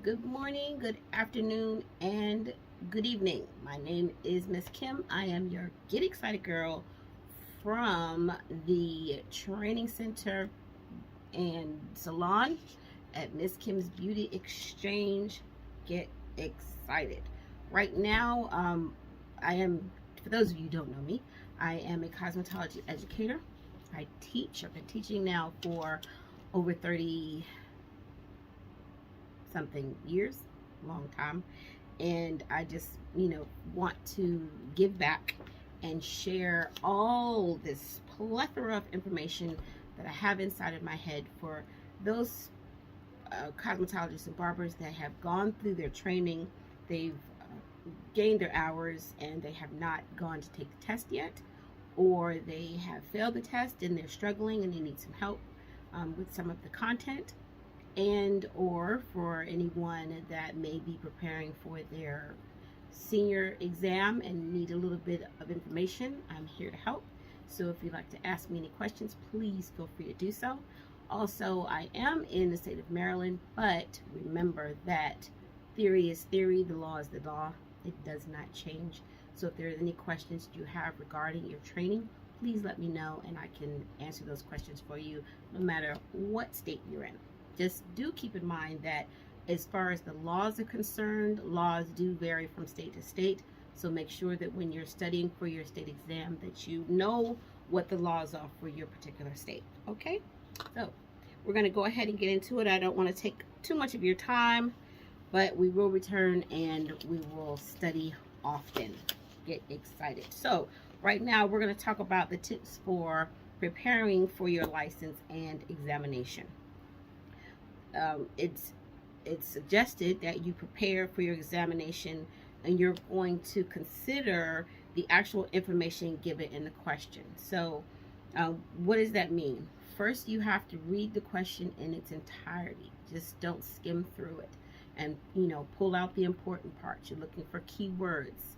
Good morning, good afternoon, and good evening. My name is Miss Kim. I am your Get Excited Girl from the Training Center and Salon at Miss Kim's Beauty Exchange. Get excited. Right now, I am, for those of you who don't know me, I am a cosmetology educator. I teach. I've been teaching now for over 30 something years, long time. And I just, want to give back and share all this plethora of information that I have inside of my head for those cosmetologists and barbers that have gone through their training. They've gained their hours and they have not gone to take the test yet, or they have failed the test and they're struggling and they need some help with some of the content, and or for anyone that may be preparing for their senior exam and need a little bit of information. I'm here to help. So if you'd like to ask me any questions, please feel free to do so. Also, I am in the state of Maryland, but remember that theory is theory, the law is the law. It does not change. So if there are any questions you have regarding your training, please let me know and I can answer those questions for you no matter what state you're in. Just do keep in mind that as far as the laws are concerned, laws do vary from state to state. So make sure that when you're studying for your state exam that you know what the laws are for your particular state. Okay? So we're going to go ahead and get into it. I don't want to take too much of your time, but we will return and we will study often. Get excited. So right now we're going to talk about the tips for preparing for your license and examination. It's suggested that you prepare for your examination and you're going to consider the actual information given in the question. So what does that mean? First, you have to read the question in its entirety. Just don't skim through it, and pull out the important parts. You're looking for keywords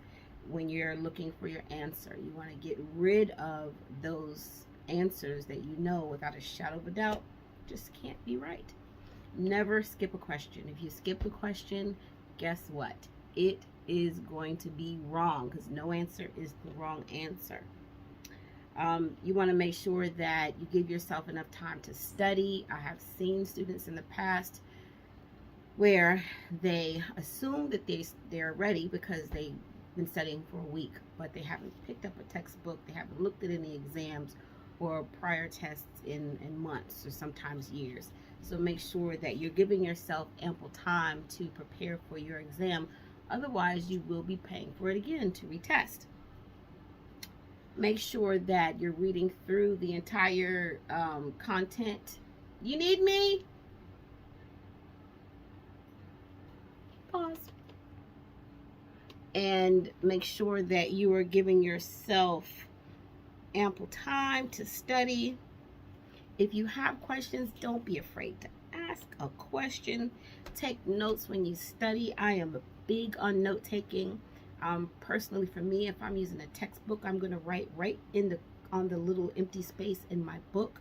when you're looking for your answer. You want to get rid of those answers that without a shadow of a doubt just can't be right. Never skip a question. If you skip a question, guess what? It is going to be wrong, because no answer is the wrong answer. You want to make sure that you give yourself enough time to study. I have seen students in the past where they assume that they're ready because they've been studying for a week, but they haven't picked up a textbook, they haven't looked at any exams or prior tests in months or sometimes years. So make sure that you're giving yourself ample time to prepare for your exam. Otherwise, you will be paying for it again to retest. Make sure that you're reading through the entire content. You need me? Pause. And make sure that you are giving yourself ample time to study. If you have questions, don't be afraid to ask a question. Take notes when you study. I am big on note taking. Personally, for me, if I'm using a textbook, I'm going to write right on the little empty space in my book,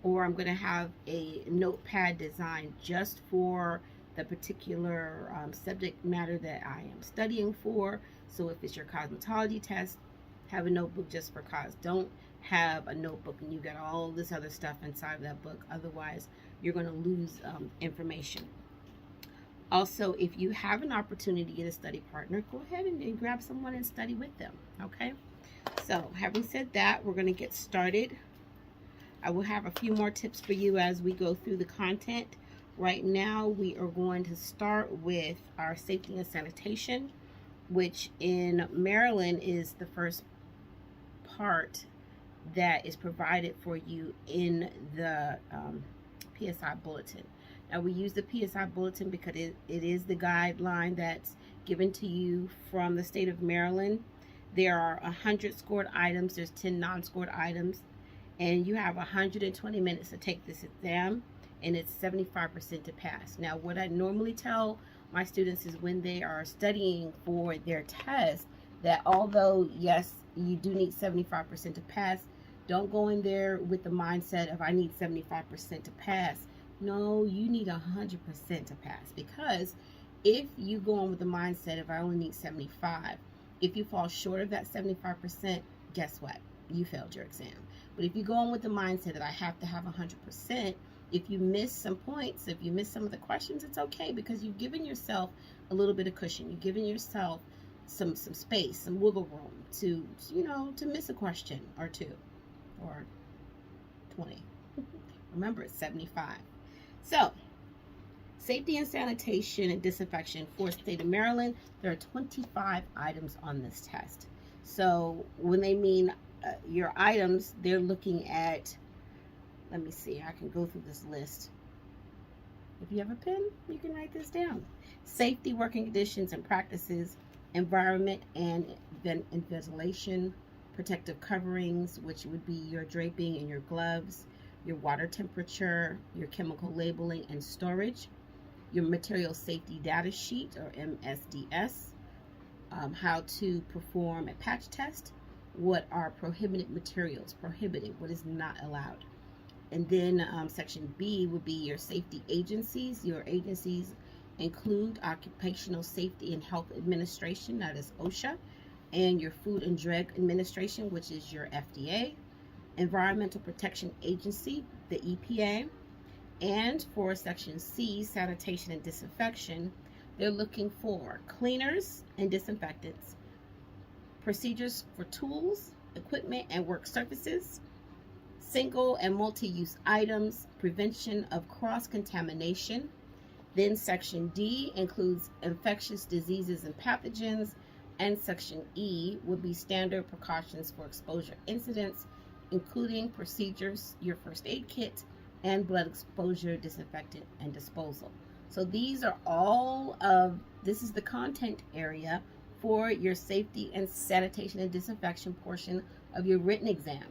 or I'm going to have a notepad designed just for the particular subject matter that I am studying for. So if it's your cosmetology test, have a notebook just for cos. Don't have a notebook and you got all this other stuff inside of that book. Otherwise, you're going to lose information. Also, if you have an opportunity to get a study partner, go ahead and grab someone and study with them. Okay? So, having said that, we're going to get started. I will have a few more tips for you as we go through the content. Right now, we are going to start with our safety and sanitation, which in Maryland is the first part that is provided for you in the PSI bulletin. Now, we use the PSI bulletin because it is the guideline that's given to you from the state of Maryland. There are 100 scored items. There's 10 non-scored items. And you have 120 minutes to take this exam, and it's 75% to pass. Now, what I normally tell my students is when they are studying for their test, that although, yes, you do need 75% to pass, don't go in there with the mindset of I need 75% to pass. No, you need 100% to pass, because if you go on with the mindset of I only need 75, if you fall short of that 75%, guess what? You failed your exam. But if you go on with the mindset that I have to have 100%, if you miss some points, if you miss some of the questions, it's okay, because you've given yourself a little bit of cushion. You've given yourself some space, some wiggle room to, to miss a question or two or 20. Remember, it's 75. So, safety and sanitation and disinfection for state of Maryland, there are 25 items on this test. So when they mean your items, they're looking at, let me see, I can go through this list. If you have a pen, you can write this down. Safety, working conditions and practices, environment and ventilation, protective coverings, which would be your draping and your gloves, your water temperature, your chemical labeling and storage, your material safety data sheet or MSDS, how to perform a patch test, what are prohibited materials, prohibited, what is not allowed. And then section B would be your safety agencies. Your agencies include Occupational Safety and Health Administration, that is OSHA, and your Food and Drug Administration, which is your FDA, Environmental Protection Agency, the EPA, and for section C, sanitation and disinfection, they're looking for cleaners and disinfectants, procedures for tools, equipment, and work surfaces, single and multi-use items, prevention of cross-contamination. Then section D includes infectious diseases and pathogens, and section E would be standard precautions for exposure incidents, including procedures, your first aid kit, and blood exposure, disinfectant, and disposal. So these are all of, this is the content area for your safety and sanitation and disinfection portion of your written exam.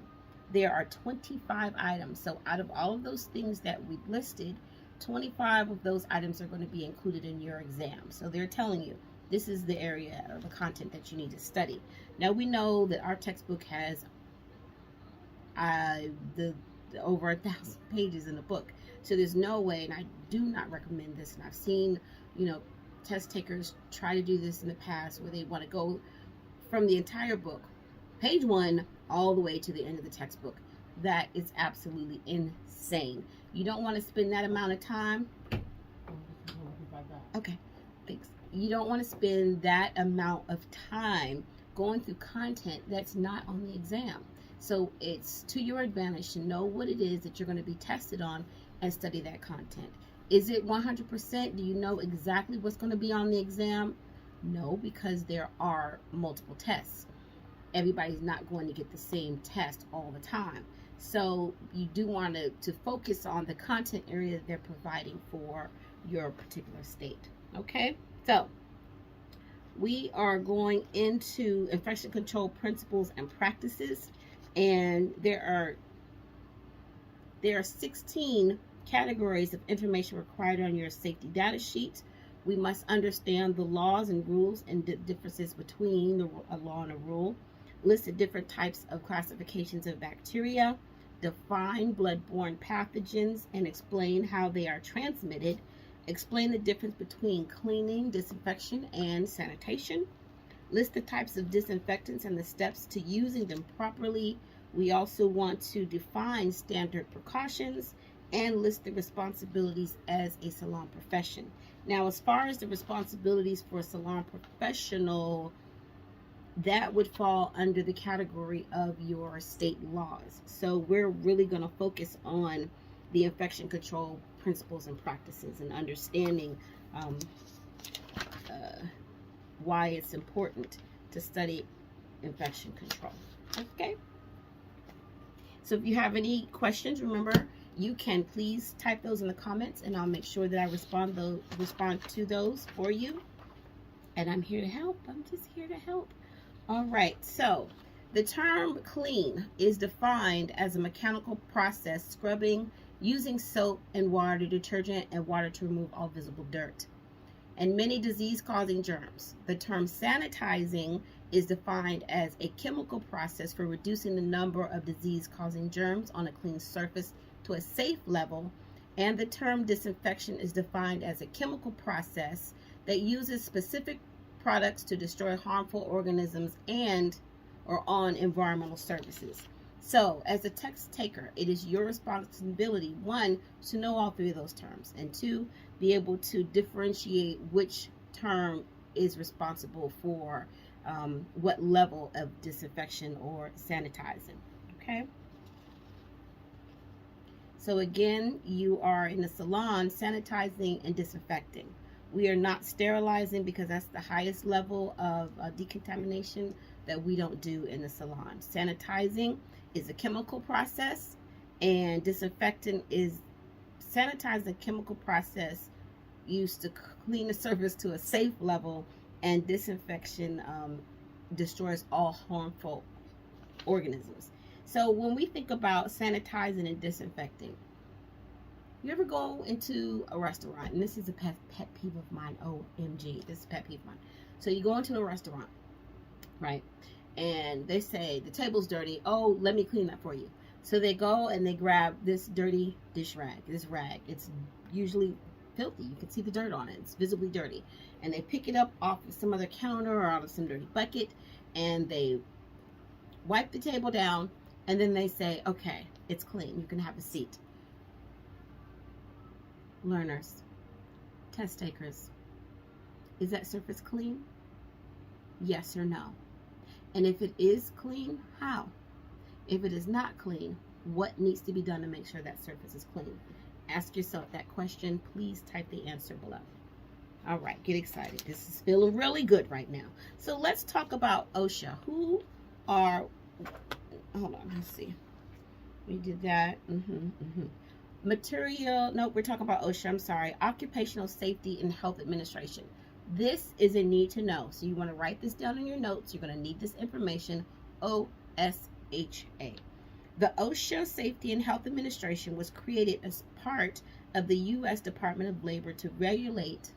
There are 25 items. So out of all of those things that we've listed, 25 of those items are going to be included in your exam. So they're telling you this is the area of the content that you need to study. Now we know that our textbook has the over 1,000 pages in the book, so there's no way, and I do not recommend this, and I've seen test takers try to do this in the past where they want to go from the entire book, page 1 all the way to the end of the textbook. That is absolutely insane. You don't want to spend that amount of time. Okay, thanks. You don't want to spend that amount of time going through content that's not on the exam. So it's to your advantage to know what it is that you're going to be tested on and study that content. Is it 100%? Do you know exactly what's going to be on the exam? No, because there are multiple tests. Everybody's not going to get the same test all the time. So you do want to focus on the content area that they're providing for your particular state. Okay, so we are going into infection control principles and practices, and there are 16 categories of information required on your safety data sheet. We must understand the laws and rules and the differences between a law and a rule. List the different types of classifications of bacteria. Define bloodborne pathogens and explain how they are transmitted. Explain the difference between cleaning, disinfection, and sanitation. List the types of disinfectants and the steps to using them properly. We also want to define standard precautions and list the responsibilities as a salon profession. Now, as far as the responsibilities for a salon professional, that would fall under the category of your state laws. So we're really going to focus on the infection control principles and practices and understanding why it's important to study infection control. Okay? So if you have any questions, remember, you can please type those in the comments, and I'll make sure that I respond to those for you. And I'm here to help. I'm just here to help. All right, so the term clean is defined as a mechanical process, scrubbing using soap and water, detergent, and water to remove all visible dirt and many disease-causing germs. The term sanitizing is defined as a chemical process for reducing the number of disease-causing germs on a clean surface to a safe level And the term disinfection is defined as a chemical process that uses specific products to destroy harmful organisms and or on environmental services. So, as a test taker, it is your responsibility, one, to know all three of those terms, and two, be able to differentiate which term is responsible for what level of disinfection or sanitizing. Okay? So again, you are in the salon sanitizing and disinfecting. We are not sterilizing because that's the highest level of decontamination that we don't do in the salon. Sanitizing is a chemical process, and disinfectant is sanitizing chemical process used to clean the surface to a safe level, and disinfection destroys all harmful organisms. So when we think about sanitizing and disinfecting, you ever go into a restaurant, and this is a pet peeve of mine, OMG, this is a pet peeve of mine. So you go into a restaurant, right, and they say, the table's dirty, oh, let me clean that for you. So they go and they grab this dirty dish rag, this rag, it's usually filthy, you can see the dirt on it, it's visibly dirty, and they pick it up off of some other counter or out of some dirty bucket, and they wipe the table down, and then they say, okay, it's clean, you can have a seat. Learners, test takers, is that surface clean? Yes or no? And if it is clean, how? If it is not clean, what needs to be done to make sure that surface is clean? Ask yourself that question. Please type the answer below. All right, get excited. This is feeling really good right now. So let's talk about OSHA. Who are, hold on, let's see. We did that. Material, nope, we're talking about OSHA, I'm sorry. Occupational Safety and Health Administration. This is a need to know. So you want to write this down in your notes. You're going to need this information. OSHA. The OSHA Safety and Health Administration was created as part of the U.S. Department of Labor to regulate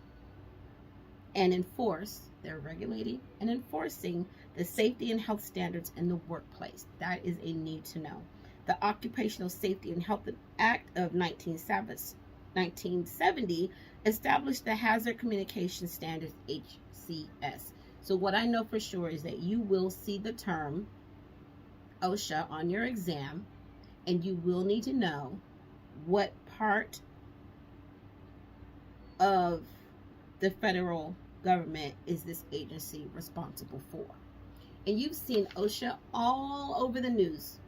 and enforce, they're regulating and enforcing the safety and health standards in the workplace. That is a need to know. The Occupational Safety and Health Act of 1970 established the Hazard Communication Standards, HCS. So what I know for sure is that you will see the term OSHA on your exam, and you will need to know what part of the federal government is this agency responsible for. And you've seen OSHA all over the news,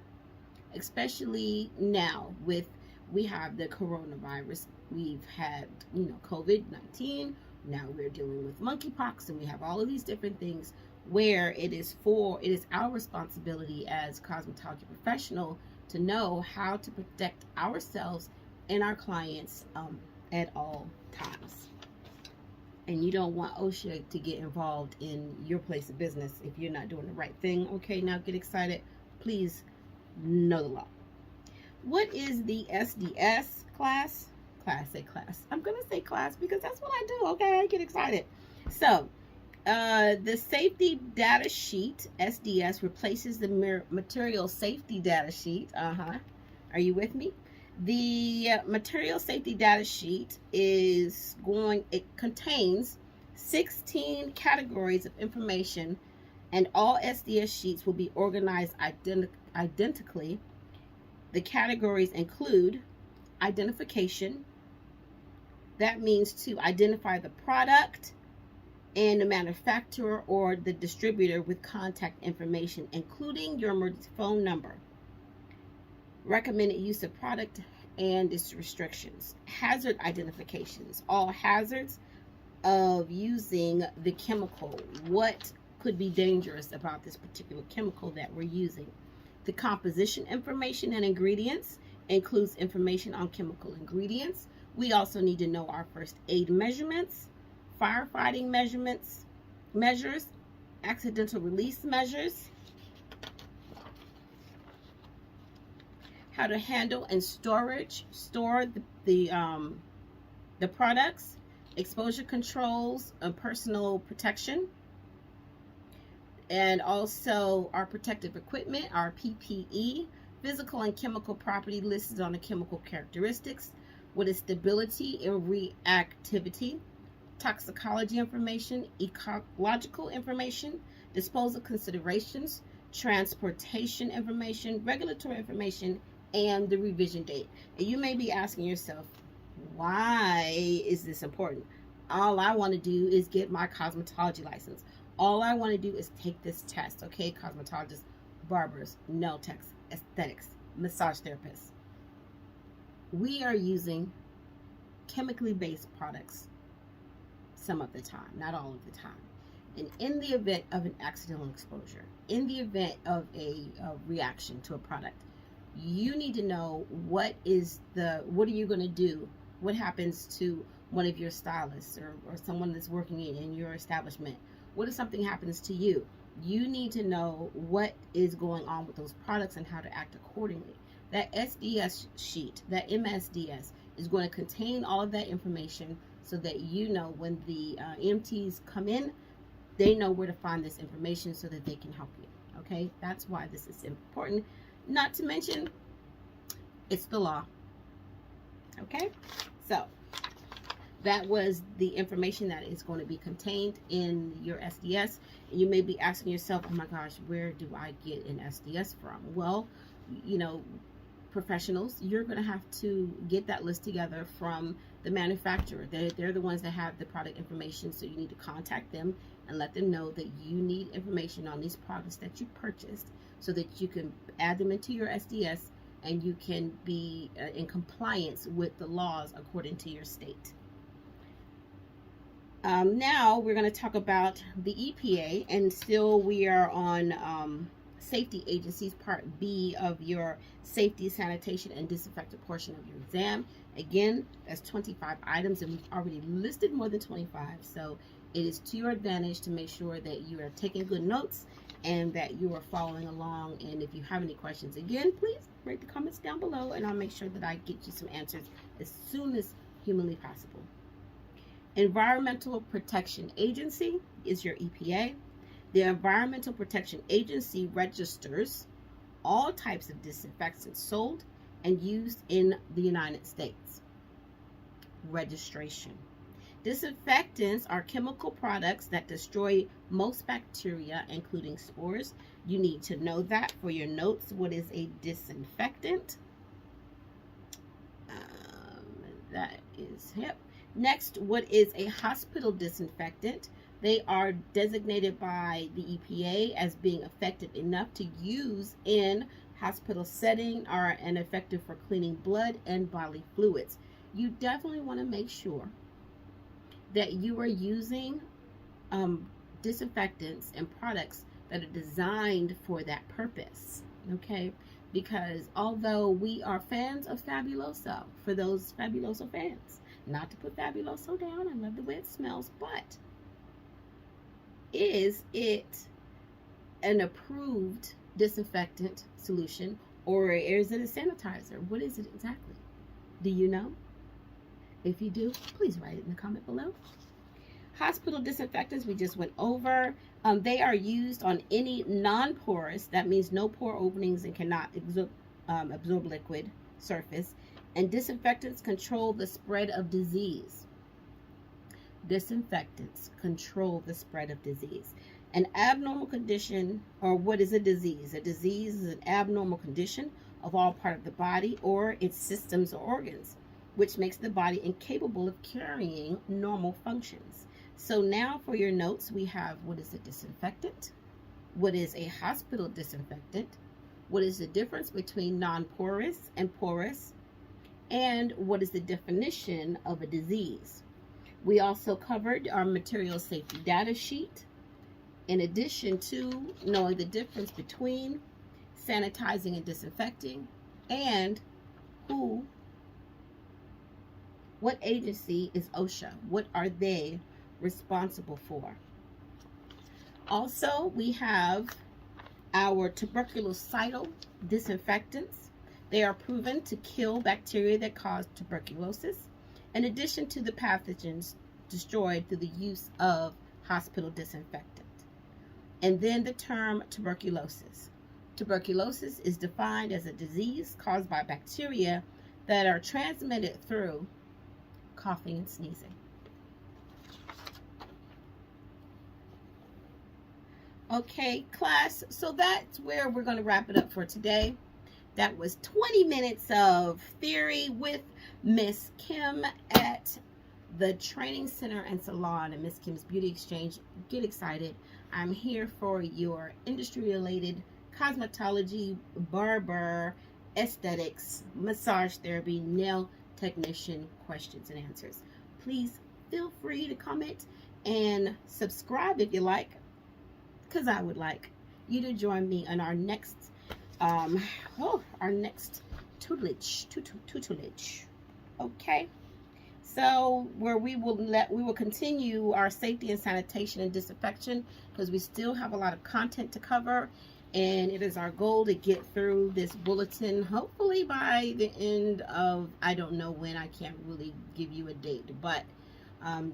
especially now with, we have the coronavirus, we've had, COVID-19, now we're dealing with monkeypox, and we have all of these different things where it is our responsibility as cosmetology professional to know how to protect ourselves and our clients at all times. And you don't want OSHA to get involved in your place of business if you're not doing the right thing. Okay, now get excited. Please know the law. What is the SDS class? Class. I'm going to say class because that's what I do. Okay, get excited. So, the safety data sheet, SDS, replaces the material safety data sheet. Are you with me? The material safety data sheet it contains 16 categories of information, and all SDS sheets will be organized identically. The categories include identification. That means to identify the product and the manufacturer or the distributor with contact information, including your emergency phone number, recommended use of product and its restrictions. Hazard identifications, all hazards of using the chemical. What could be dangerous about this particular chemical that we're using? The composition information and ingredients includes information on chemical ingredients. We also need to know our first aid measurements, firefighting measures, accidental release measures, how to handle and store the products, exposure controls, personal protection, and also our protective equipment, our PPE, physical and chemical property listed on the chemical characteristics, What is stability and reactivity? Toxicology information, ecological information, disposal considerations, transportation information, regulatory information, and the revision date. And you may be asking yourself, why is this important? All I want to do is get my cosmetology license. All I want to do is take this test, okay? Cosmetologists, barbers, nail techs, aesthetics, massage therapists. We are using chemically based products some of the time, not all of the time. And in the event of an accidental exposure, in the event of a reaction to a product, you need to know what are you going to do? What happens to one of your stylists or someone that's working in your establishment? What if something happens to you? You need to know what is going on with those products and how to act accordingly. That SDS sheet, that MSDS, is going to contain all of that information so that you know when the EMTs come in, they know where to find this information so that they can help you. Okay, that's why this is important. Not to mention, it's the law. Okay, so that was the information that is going to be contained in your SDS. And you may be asking yourself, oh my gosh, where do I get an SDS from? Well, you know, professionals, you're going to have to get that list together from the manufacturer. They're the ones that have the product information, so you need to contact them and let them know that you need information on these products that you purchased so that you can add them into your SDS and you can be in compliance with the laws according to your state. Now we're going to talk about the EPA, and still we are on safety agencies, part B of your safety, sanitation, and disinfectant portion of your exam. Again, that's 25 items, and we've already listed more than 25, so it is to your advantage to make sure that you are taking good notes and that you are following along. And if you have any questions, again, please write the comments down below, and I'll make sure that I get you some answers as soon as humanly possible. Environmental Protection Agency is your EPA. The Environmental Protection Agency registers all types of disinfectants sold and used in the United States. Registration. Disinfectants are chemical products that destroy most bacteria, including spores. You need to know that for your notes. What is a disinfectant? That is hip. Next, what is a hospital disinfectant? They are designated by the EPA as being effective enough to use in hospital setting, are and effective for cleaning blood and bodily fluids. You definitely want to make sure that you are using disinfectants and products that are designed for that purpose, okay? Because although we are fans of Fabuloso, for those Fabuloso fans, not to put Fabuloso down, I love the way it smells, but is it an approved disinfectant solution, or is it a sanitizer? What is it exactly? Do you know? If you do, please write it in the comment below. Hospital disinfectants, we just went over. They are used on any non-porous, that means no pore openings and cannot absorb liquid surface. And disinfectants control the spread of disease. Disinfectants control the spread of disease. An abnormal condition, or what is a disease? A disease is an abnormal condition of all part of the body or its systems or organs, which makes the body incapable of carrying normal functions. So now for your notes, we have what is a disinfectant, what is a hospital disinfectant, what is the difference between non-porous and porous, and what is the definition of a disease. We also covered our material safety data sheet, in addition to knowing the difference between sanitizing and disinfecting, and what agency is OSHA? What are they responsible for? Also, we have our tuberculocidal disinfectants. They are proven to kill bacteria that cause tuberculosis, in addition to the pathogens destroyed through the use of hospital disinfectant. And then the term tuberculosis. Tuberculosis is defined as a disease caused by bacteria that are transmitted through coughing and sneezing. Okay, class, so that's where we're going to wrap it up for today. That was 20 minutes of theory with Miss Kim at the Training Center and Salon and Miss Kim's Beauty Exchange. Get excited. I'm here for your industry-related cosmetology, barber, aesthetics, massage therapy, nail technician questions and answers. Please feel free to comment and subscribe if you like, because I would like you to join me on our next tutelage. Okay, so where we will continue our safety and sanitation and disinfection, because we still have a lot of content to cover, and it is our goal to get through this bulletin hopefully by the end of, I don't know when, I can't really give you a date, but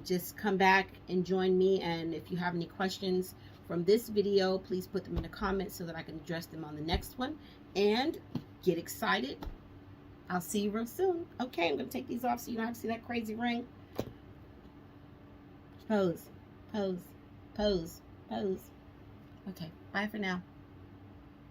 just come back and join me. And if you have any questions from this video, please put them in the comments so that I can address them on the next one. And get excited. I'll see you real soon. Okay, I'm going to take these off so you don't have to see that crazy ring. Pose, pose, pose, pose. Okay, bye for now.